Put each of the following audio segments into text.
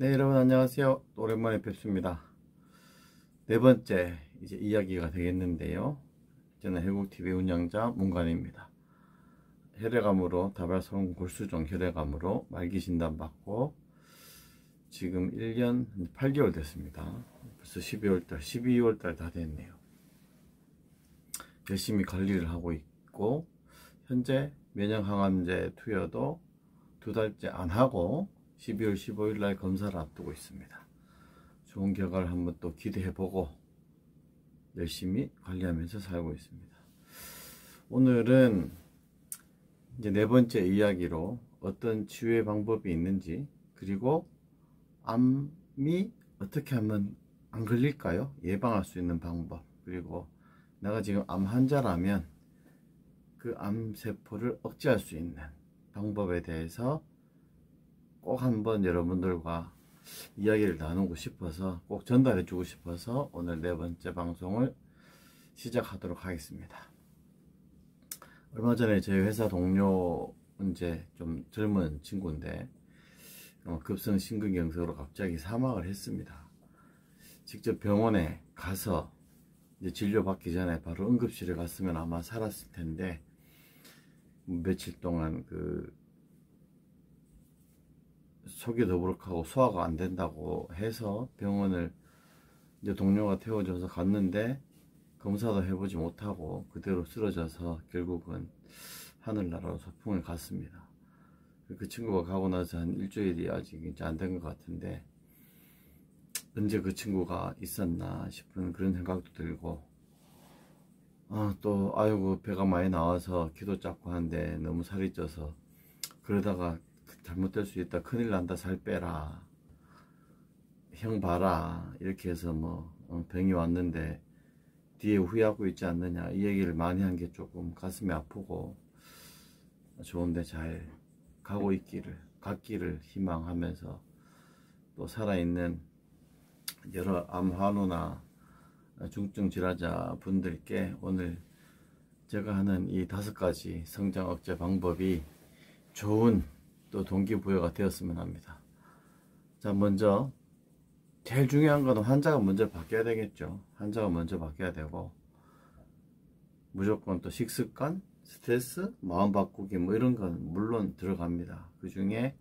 네, 여러분 안녕하세요. 오랜만에 뵙습니다. 네 번째 이제 이야기가 되겠는데요. 저는 해국TV 운영자 문관입니다. 혈액암으로 다발성 골수종 혈액암으로 말기 진단받고 지금 1년 8개월 됐습니다. 벌써 12월달 다 됐네요. 열심히 관리를 하고 있고 현재 면역항암제 투여도 2달째 안 하고 12월 15일 날 검사를 앞두고 있습니다. 좋은 결과를 한번 또 기대해보고 열심히 관리하면서 살고 있습니다. 오늘은 이제 네 번째 이야기로 어떤 치유의 방법이 있는지, 그리고 암이 어떻게 하면 안 걸릴까요? 예방할 수 있는 방법, 그리고 내가 지금 암 환자라면 그 암세포를 억제할 수 있는 방법에 대해서 꼭 한번 여러분들과 이야기를 나누고 싶어서, 꼭 전달해 주고 싶어서 오늘 네 번째 방송을 시작하도록 하겠습니다. 얼마 전에 저희 회사 동료, 이제 좀 젊은 친구인데 급성 심근경색으로 갑자기 사망을 했습니다. 직접 병원에 가서 이제 진료받기 전에 바로 응급실에 갔으면 아마 살았을 텐데 며칠 동안 속이 더부룩하고 소화가 안 된다고 해서 병원을 이제 동료가 태워줘서 갔는데 검사도 해보지 못하고 그대로 쓰러져서 결국은 하늘나라로 소풍을 갔습니다. 그 친구가 가고 나서 한 일주일이 아직 이제 안 된 것 같은데 언제 그 친구가 있었나 싶은 그런 생각도 들고, 또 아이고 배가 많이 나와서 기도 잡고 하는데 너무 살이 쪄서 그러다가 잘못될 수 있다, 큰일 난다, 살 빼라, 형 봐라, 이렇게 해서 병이 왔는데 뒤에 후회하고 있지 않느냐, 이 얘기를 많이 한 게 조금 가슴이 아프고, 좋은데 잘 가고 갔기를 희망하면서, 또 살아있는 여러 암 환우나 중증 질환자 분들께 오늘 제가 하는 이 5가지 성장 억제 방법이 좋은 또 동기부여가 되었으면 합니다. 자, 먼저 제일 중요한 거는 환자가 먼저 바뀌어야 되겠죠. 환자가 먼저 바뀌어야 되고, 무조건 또 식습관, 스트레스, 마음 바꾸기 이런 건 물론 들어갑니다. 그 중에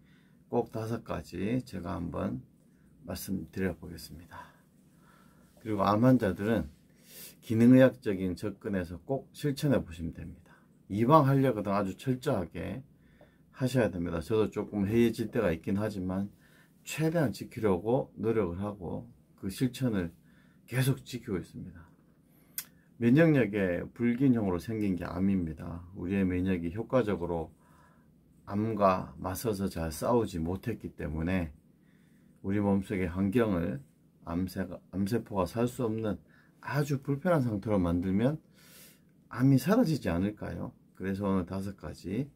꼭 5가지 제가 한번 말씀드려 보겠습니다. 그리고 암 환자들은 기능의학적인 접근에서 꼭 실천해 보시면 됩니다. 이왕하려거든 아주 철저하게 하셔야 됩니다. 저도 조금 해이해질 때가 있긴 하지만 최대한 지키려고 노력을 하고 그 실천을 계속 지키고 있습니다. 면역력의 불균형으로 생긴 게 암입니다. 우리의 면역이 효과적으로 암과 맞서서 잘 싸우지 못했기 때문에 우리 몸속의 환경을 암세포가 살 수 없는 아주 불편한 상태로 만들면 암이 사라지지 않을까요? 그래서 오늘 5가지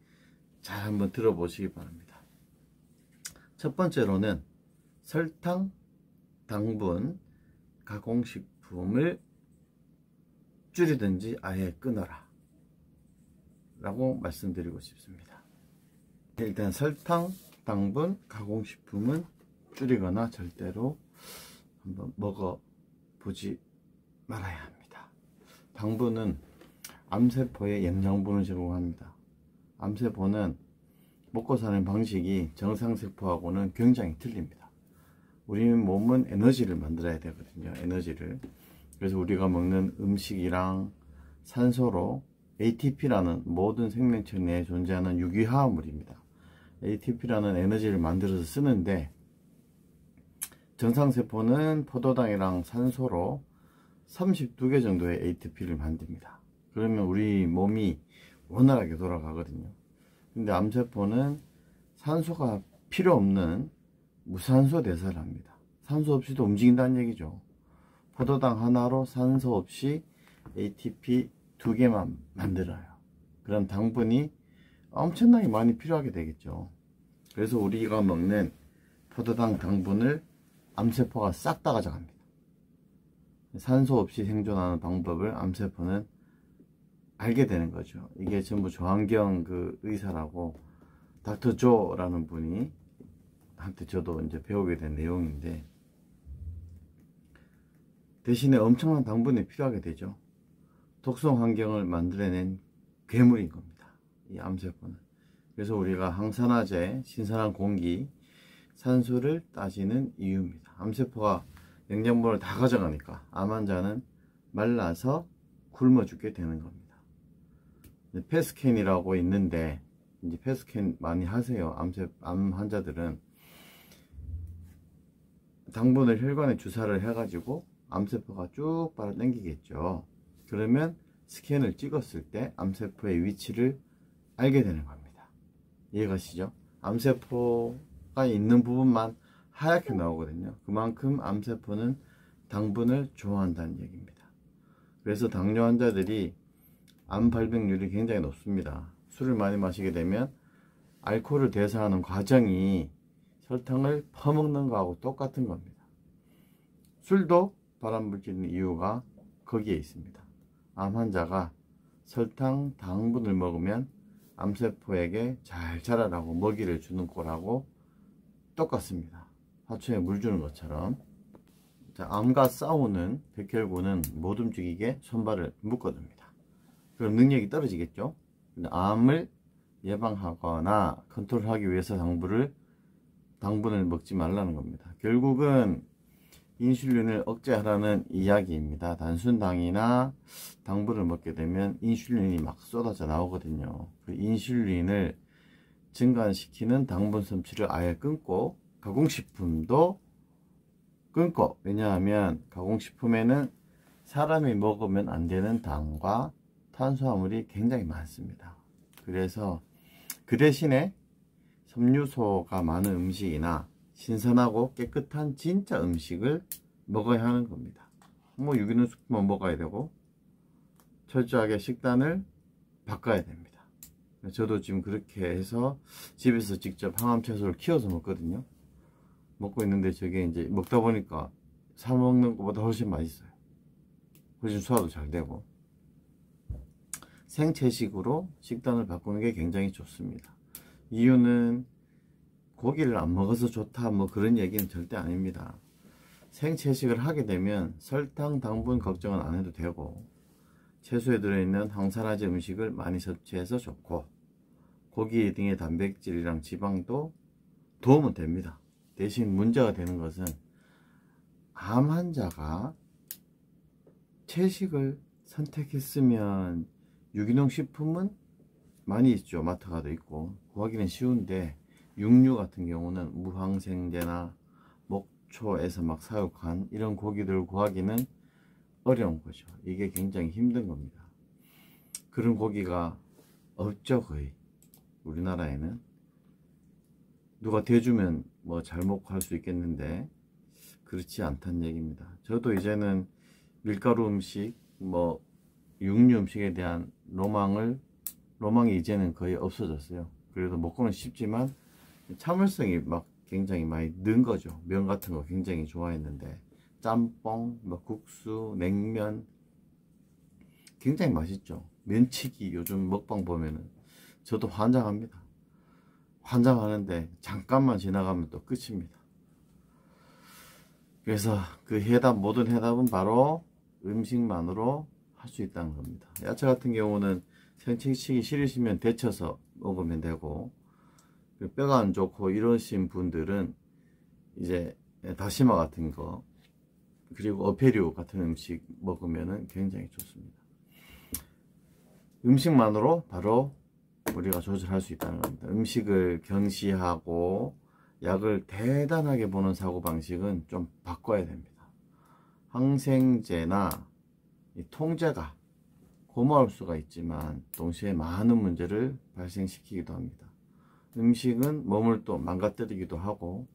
잘 한번 들어보시기 바랍니다. 첫 번째로는 설탕, 당분, 가공식품을 줄이든지 아예 끊어라 라고 말씀드리고 싶습니다. 일단 설탕, 당분, 가공식품은 줄이거나 절대로 한번 먹어보지 말아야 합니다. 당분은 암세포에 영양분을 제공합니다. 암세포는 먹고 사는 방식이 정상세포하고는 굉장히 틀립니다. 우리 몸은 에너지를 만들어야 되거든요. 에너지를. 그래서 우리가 먹는 음식이랑 산소로 ATP라는 모든 생명체 내에 존재하는 유기화합물입니다. ATP라는 에너지를 만들어서 쓰는데, 정상세포는 포도당이랑 산소로 32개 정도의 ATP를 만듭니다. 그러면 우리 몸이 원활하게 돌아가거든요. 근데 암세포는 산소가 필요 없는 무산소 대사를 합니다. 산소 없이도 움직인다는 얘기죠. 포도당 하나로 산소 없이 ATP 2개만 만들어요. 그럼 당분이 엄청나게 많이 필요하게 되겠죠. 그래서 우리가 먹는 포도당 당분을 암세포가 싹 다 가져갑니다. 산소 없이 생존하는 방법을 암세포는 알게 되는 거죠. 이게 전부 조한경 의사라고 닥터 조라는 분이 한테 저도 이제 배우게 된 내용인데, 대신에 엄청난 당분이 필요하게 되죠. 독성 환경을 만들어낸 괴물인 겁니다, 이 암세포는. 그래서 우리가 항산화제, 신선한 공기, 산소를 따지는 이유입니다. 암세포가 영양분을 다 가져가니까 암 환자는 말라서 굶어 죽게 되는 겁니다. 패스캔이라고 있는데, 이제 패스캔 많이 하세요. 암 환자들은 당분을 혈관에 주사를 해가지고 암세포가 쭉 빨아당기겠죠. 그러면 스캔을 찍었을 때 암세포의 위치를 알게 되는 겁니다. 이해가시죠? 암세포가 있는 부분만 하얗게 나오거든요. 그만큼 암세포는 당분을 좋아한다는 얘기입니다. 그래서 당뇨 환자들이 암 발병률이 굉장히 높습니다. 술을 많이 마시게 되면 알코올을 대사하는 과정이 설탕을 퍼먹는 거하고 똑같은 겁니다. 술도 발암물질인 이유가 거기에 있습니다. 암 환자가 설탕, 당분을 먹으면 암세포에게 잘 자라라고 먹이를 주는 꼴하고 똑같습니다. 화초에 물 주는 것처럼. 자, 암과 싸우는 백혈구는 못 움직이게 손발을 묶어둡니다. 그럼 능력이 떨어지겠죠. 근데 암을 예방하거나 컨트롤하기 위해서 당분을 먹지 말라는 겁니다. 결국은 인슐린을 억제하라는 이야기입니다. 단순당이나 당분을 먹게 되면 인슐린이 막 쏟아져 나오거든요. 그 인슐린을 증가시키는 당분 섭취를 아예 끊고, 가공식품도 끊고, 왜냐하면 가공식품에는 사람이 먹으면 안 되는 당과 탄수화물이 굉장히 많습니다. 그래서 그 대신에 섬유소가 많은 음식이나 신선하고 깨끗한 진짜 음식을 먹어야 하는 겁니다. 뭐 유기농 식품만 먹어야 되고, 철저하게 식단을 바꿔야 됩니다. 저도 지금 그렇게 해서 집에서 직접 항암 채소를 키워서 먹거든요. 먹고 있는데 저게 이제 먹다 보니까 사 먹는 것보다 훨씬 맛있어요. 훨씬 소화도 잘 되고. 생채식으로 식단을 바꾸는 게 굉장히 좋습니다. 이유는 고기를 안 먹어서 좋다 뭐 그런 얘기는 절대 아닙니다. 생채식을 하게 되면 설탕, 당분 걱정은 안 해도 되고, 채소에 들어있는 항산화제 음식을 많이 섭취해서 좋고, 고기 등의 단백질이랑 지방도 도움은 됩니다. 대신 문제가 되는 것은 암 환자가 채식을 선택했으면 유기농 식품은 많이 있죠. 마트 가도 있고 구하기는 쉬운데, 육류 같은 경우는 무항생제나 목초에서 막 사육한 이런 고기들 구하기는 어려운 거죠. 이게 굉장히 힘든 겁니다. 그런 고기가 없죠. 거의 우리나라에는. 누가 대주면 뭐 잘 먹고 할 수 있겠는데 그렇지 않다는 얘기입니다. 저도 이제는 밀가루 음식, 뭐 육류 음식에 대한 로망이 이제는 거의 없어졌어요. 그래도 먹고는 싶지만 참을성이 막 굉장히 많이 는 거죠. 면 같은 거 굉장히 좋아했는데, 짬뽕, 뭐 국수, 냉면 굉장히 맛있죠. 면치기 요즘 먹방 보면은 저도 환장합니다. 환장하는데 잠깐만 지나가면 또 끝입니다. 그래서 그 모든 해답은 바로 음식만으로 할 수 있다는 겁니다. 야채 같은 경우는 생채식이 싫으시면 데쳐서 먹으면 되고, 뼈가 안 좋고 이러신 분들은 이제 다시마 같은 거, 그리고 어패류 같은 음식 먹으면 굉장히 좋습니다. 음식만으로 바로 우리가 조절할 수 있다는 겁니다. 음식을 경시하고 약을 대단하게 보는 사고방식은 좀 바꿔야 됩니다. 항생제나 이 통제가 고마울 수가 있지만 동시에 많은 문제를 발생시키기도 합니다. 음식은 몸을 또 망가뜨리기도 하고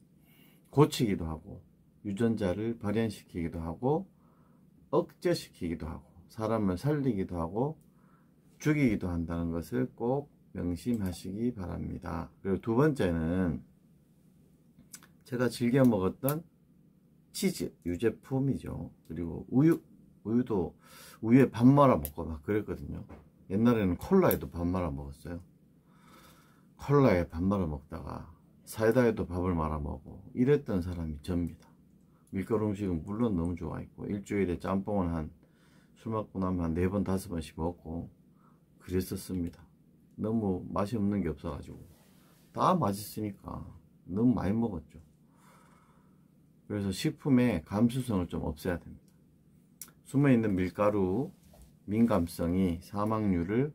고치기도 하고 유전자를 발현시키기도 하고 억제시키기도 하고 사람을 살리기도 하고 죽이기도 한다는 것을 꼭 명심하시기 바랍니다. 그리고 두 번째는 제가 즐겨 먹었던 치즈, 유제품이죠. 그리고 우유도 우유에 밥 말아 먹고 막 그랬거든요. 옛날에는 콜라에도 밥 말아 먹었어요. 콜라에 밥 말아 먹다가 사이다에도 밥을 말아 먹고 이랬던 사람이 접니다. 밀가루 음식은 물론 너무 좋아했고 일주일에 짬뽕을 술 먹고 나면 한 4번 5번씩 먹고 그랬었습니다. 너무 맛이 없는 게 없어가지고 다 맛있으니까 너무 많이 먹었죠. 그래서 식품의 감수성을 좀 없애야 됩니다. 숨어있는 밀가루 민감성이 사망률을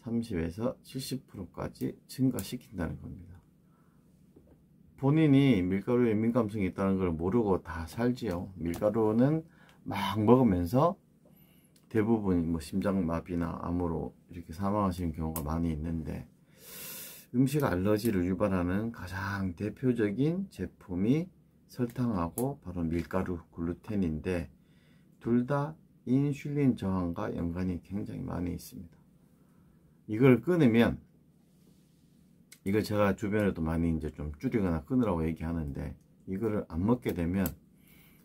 30에서 70%까지 증가시킨다는 겁니다. 본인이 밀가루에 민감성이 있다는 걸 모르고 다 살지요. 밀가루는 막 먹으면서 대부분 뭐 심장마비나 암으로 이렇게 사망하시는 경우가 많이 있는데, 음식 알러지를 유발하는 가장 대표적인 제품이 설탕하고 바로 밀가루, 글루텐인데 둘 다 인슐린 저항과 연관이 굉장히 많이 있습니다. 이걸 끊으면, 이걸 제가 주변에도 많이 이제 좀 줄이거나 끊으라고 얘기하는데, 이거를 안 먹게 되면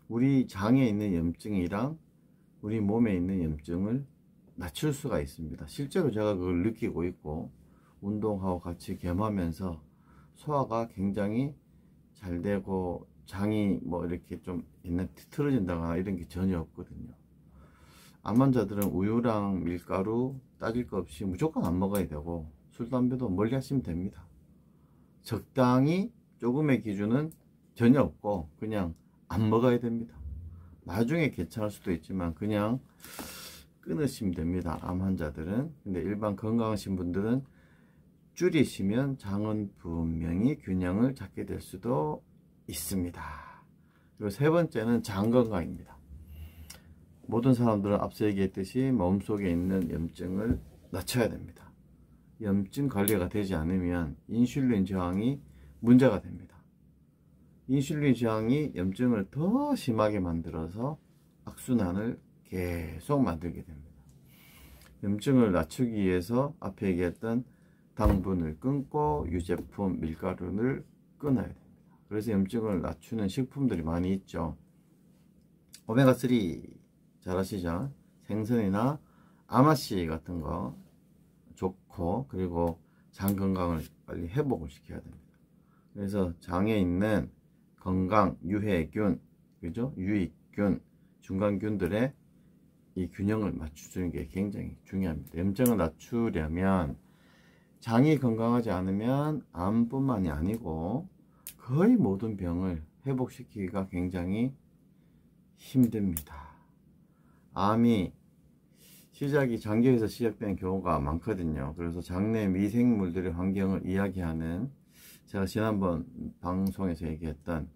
우리 장에 있는 염증이랑 우리 몸에 있는 염증을 낮출 수가 있습니다. 실제로 제가 그걸 느끼고 있고, 운동하고 같이 겸하면서 소화가 굉장히 잘 되고 장이 뭐 이렇게 좀 옛날 틀어진다거나 이런 게 전혀 없거든요. 암 환자들은 우유랑 밀가루 따질 것 없이 무조건 안 먹어야 되고, 술, 담배도 멀리 하시면 됩니다. 적당히 조금의 기준은 전혀 없고 그냥 안 먹어야 됩니다. 나중에 괜찮을 수도 있지만 그냥 끊으시면 됩니다. 암 환자들은. 근데 일반 건강하신 분들은 줄이시면 장은 분명히 균형을 잡게 될 수도 있습니다. 그리고 세 번째는 장 건강입니다. 모든 사람들은 앞서 얘기했듯이 몸속에 있는 염증을 낮춰야 됩니다. 염증 관리가 되지 않으면 인슐린 저항이 문제가 됩니다. 인슐린 저항이 염증을 더 심하게 만들어서 악순환을 계속 만들게 됩니다. 염증을 낮추기 위해서 앞에 얘기했던 당분을 끊고 유제품, 밀가루를 끊어야 됩니다. 그래서 염증을 낮추는 식품들이 많이 있죠. 오메가3 잘 아시죠? 생선이나 아마씨 같은 거 좋고, 그리고 장 건강을 빨리 회복을 시켜야 됩니다. 그래서 장에 있는 건강, 유해균, 그죠? 유익균, 중간균들의 이 균형을 맞추는 게 굉장히 중요합니다. 염증을 낮추려면 장이 건강하지 않으면 암뿐만이 아니고 거의 모든 병을 회복시키기가 굉장히 힘듭니다. 암이 시작이 장기에서 시작되는 경우가 많거든요. 그래서 장내 미생물들의 환경을 이야기하는, 제가 지난번 방송에서 얘기했던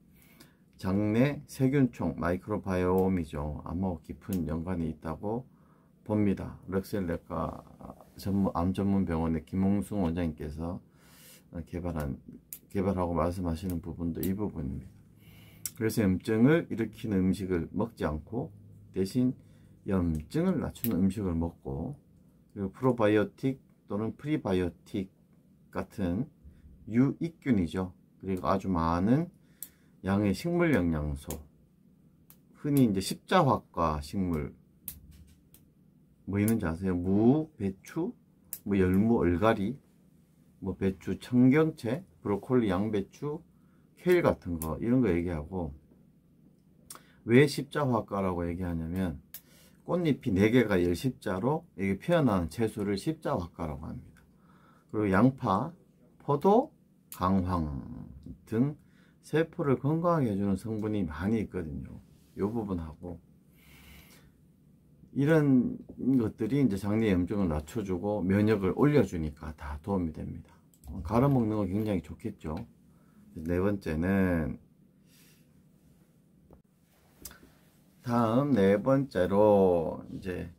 장내 세균총 마이크로바이옴이죠. 암하고 깊은 연관이 있다고 봅니다. 럭셀내과 암 전문 병원의 김홍승 원장님께서 개발하고 말씀하시는 부분도 이 부분입니다. 그래서 염증을 일으키는 음식을 먹지 않고 대신 염증을 낮추는 음식을 먹고, 그리고 프로바이오틱 또는 프리바이오틱 같은 유익균이죠. 그리고 아주 많은 양의 식물 영양소, 흔히 이제 십자화과 식물 뭐 있는지 아세요? 무, 배추, 뭐 열무, 얼갈이, 뭐 배추, 청경채, 브로콜리, 양배추, 케일 같은 거, 이런 거 얘기하고, 왜 십자화과라고 얘기하냐면 꽃잎이 4개가 열십자로 이게 피어나는 채소를 십자화과라고 합니다. 그리고 양파, 포도, 강황 등 세포를 건강하게 해주는 성분이 많이 있거든요. 이 부분하고 이런 것들이 이제 장내 염증을 낮춰주고 면역을 올려주니까 다 도움이 됩니다. 갈아 먹는 거 굉장히 좋겠죠. 네 번째는, 다음 네 번째로 이제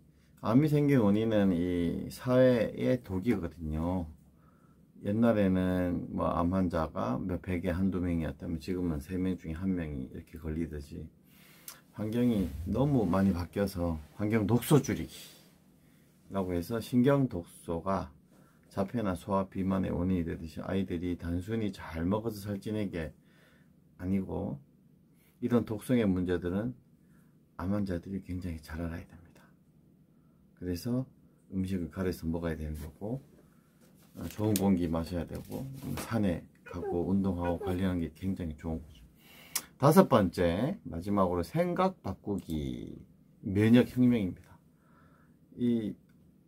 암이 생긴 원인은 이 사회의 독이거든요. 옛날에는 뭐 암 환자가 몇 백에 한두 명이었다면 지금은 3명 중에 1명이 이렇게 걸리듯이 환경이 너무 많이 바뀌어서 환경 독소 줄이기 라고 해서 신경 독소가 자폐나 소아 비만의 원인이 되듯이 아이들이 단순히 잘 먹어서 살찌는 게 아니고, 이런 독성의 문제들은 암 환자들이 굉장히 잘 알아야 됩니다. 그래서 음식을 가려서 먹어야 되는 거고, 좋은 공기 마셔야 되고, 산에 하고 운동하고 관리하는 게 굉장히 좋은 거죠. 다섯 번째, 마지막으로 생각 바꾸기. 면역혁명입니다. 이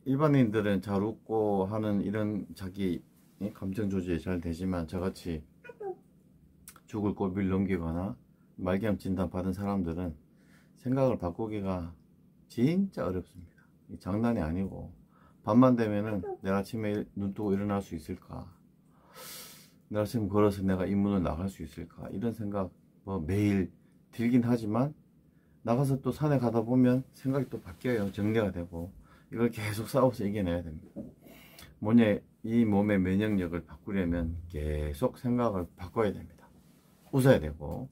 일반인들은 잘 웃고 하는 이런 자기 감정 조절이 잘 되지만 저같이 죽을 고비를 넘기거나 말기암 진단 받은 사람들은 생각을 바꾸기가 진짜 어렵습니다. 장난이 아니고, 밤만 되면은 내가 아침에 눈 뜨고 일어날 수 있을까, 내가 지금 걸어서 내가 이 문을 나갈 수 있을까, 이런 생각 뭐 매일 들긴 하지만 나가서 또 산에 가다 보면 생각이 또 바뀌어요. 정리가 되고. 이걸 계속 싸워서 이겨내야 됩니다. 뭐냐, 이 몸의 면역력을 바꾸려면 계속 생각을 바꿔야 됩니다. 웃어야 되고,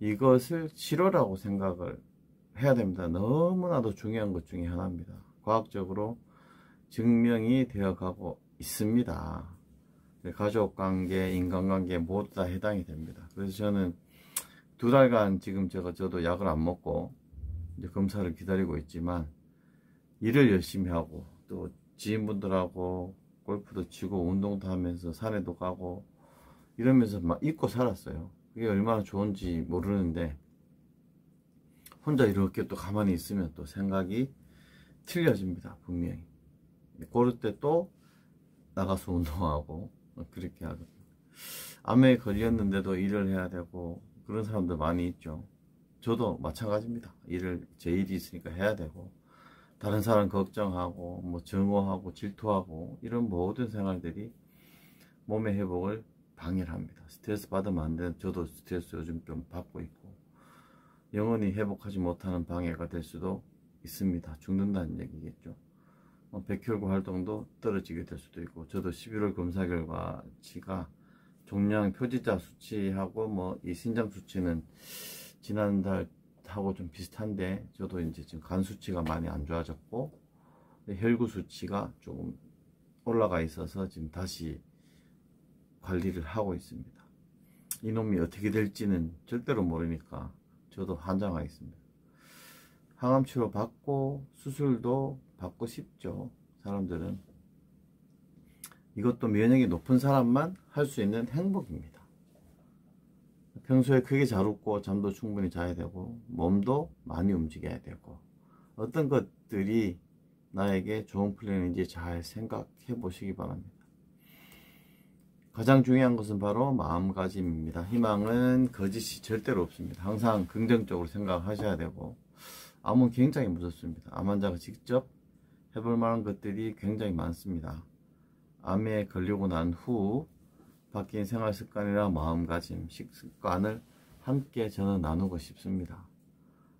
이것을 치료라고 생각을 해야 됩니다. 너무나도 중요한 것 중에 하나입니다. 과학적으로 증명이 되어 가고 있습니다. 가족관계, 인간관계 모두 다 해당이 됩니다. 그래서 저는 2달간 지금 저도 약을 안 먹고 이제 검사를 기다리고 있지만, 일을 열심히 하고 또 지인분들하고 골프도 치고 운동도 하면서 산에도 가고 이러면서 막 잊고 살았어요. 그게 얼마나 좋은지 모르는데, 혼자 이렇게 또 가만히 있으면 또 생각이 틀려집니다. 분명히. 그럴 때 또 나가서 운동하고 그렇게 하거든요. 암에 걸렸는데도 일을 해야 되고 그런 사람들 많이 있죠. 저도 마찬가지입니다. 제 일이 있으니까 해야 되고, 다른 사람 걱정하고 뭐 증오하고 질투하고 이런 모든 생활들이 몸의 회복을 방해를 합니다. 스트레스 받으면 안 되는, 저도 스트레스 요즘 좀 받고 있고, 영원히 회복하지 못하는 방해가 될 수도 있습니다. 죽는다는 얘기겠죠. 백혈구 활동도 떨어지게 될 수도 있고, 저도 11월 검사 결과치가 종양 표지자 수치하고 뭐 이 신장 수치는 지난달 하고 좀 비슷한데, 저도 이제 지금 간 수치가 많이 안 좋아졌고 혈구 수치가 조금 올라가 있어서 지금 다시 관리를 하고 있습니다. 이놈이 어떻게 될지는 절대로 모르니까 저도 환장하겠습니다. 항암 치료 받고 수술도 받고 싶죠. 사람들은 이것도 면역이 높은 사람만 할 수 있는 행복입니다. 평소에 크게 잘 웃고 잠도 충분히 자야 되고 몸도 많이 움직여야 되고, 어떤 것들이 나에게 좋은 플랜인지 잘 생각해 보시기 바랍니다. 가장 중요한 것은 바로 마음가짐입니다. 희망은 거짓이 절대로 없습니다. 항상 긍정적으로 생각하셔야 되고, 암은 굉장히 무섭습니다. 암 환자가 직접 해볼 만한 것들이 굉장히 많습니다. 암에 걸리고 난 후 바뀐 생활 습관이나 마음가짐, 식습관을 함께 저는 나누고 싶습니다.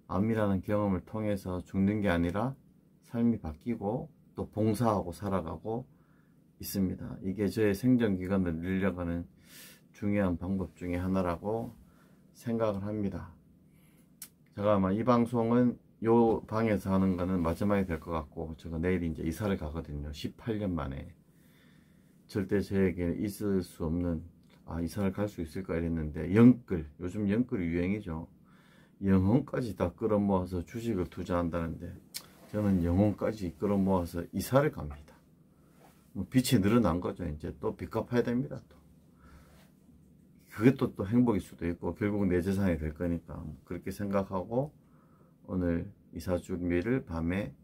암이라는 경험을 통해서 죽는 게 아니라 삶이 바뀌고 또 봉사하고 살아가고 있습니다. 이게 저의 생존기간을 늘려가는 중요한 방법 중에 하나라고 생각을 합니다. 제가 아마 이 방송은 요 방에서 하는 거는 마지막이 될 것 같고, 제가 내일 이제 이사를 가거든요. 18년 만에. 절대 저에게 있을 수 없는, 이사를 갈 수 있을까 이랬는데, 요즘 영끌이 유행이죠. 영혼까지 다 끌어모아서 주식을 투자한다는데, 저는 영혼까지 끌어모아서 이사를 갑니다. 빚이 늘어난 거죠. 이제 또 빚 갚아야 됩니다. 또 그게 또 행복일 수도 있고, 결국 내 재산이 될 거니까 그렇게 생각하고 오늘 이사 준비를 밤에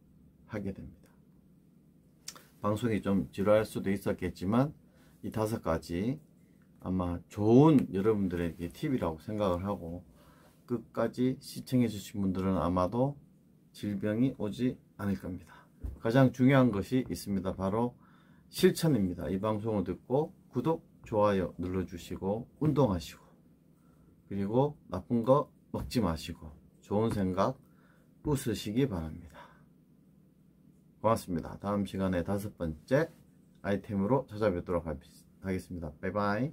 하게 됩니다. 방송이 좀 지루할 수도 있었겠지만 이 5가지 아마 좋은 여러분들에게 팁이라고 생각을 하고, 끝까지 시청해 주신 분들은 아마도 질병이 오지 않을 겁니다. 가장 중요한 것이 있습니다. 바로 실천입니다. 이 방송을 듣고 구독, 좋아요 눌러주시고 운동하시고, 그리고 나쁜 거 먹지 마시고 좋은 생각 웃으시기 바랍니다. 고맙습니다. 다음 시간에 5번째 아이템으로 찾아뵙도록 하겠습니다. 바이바이.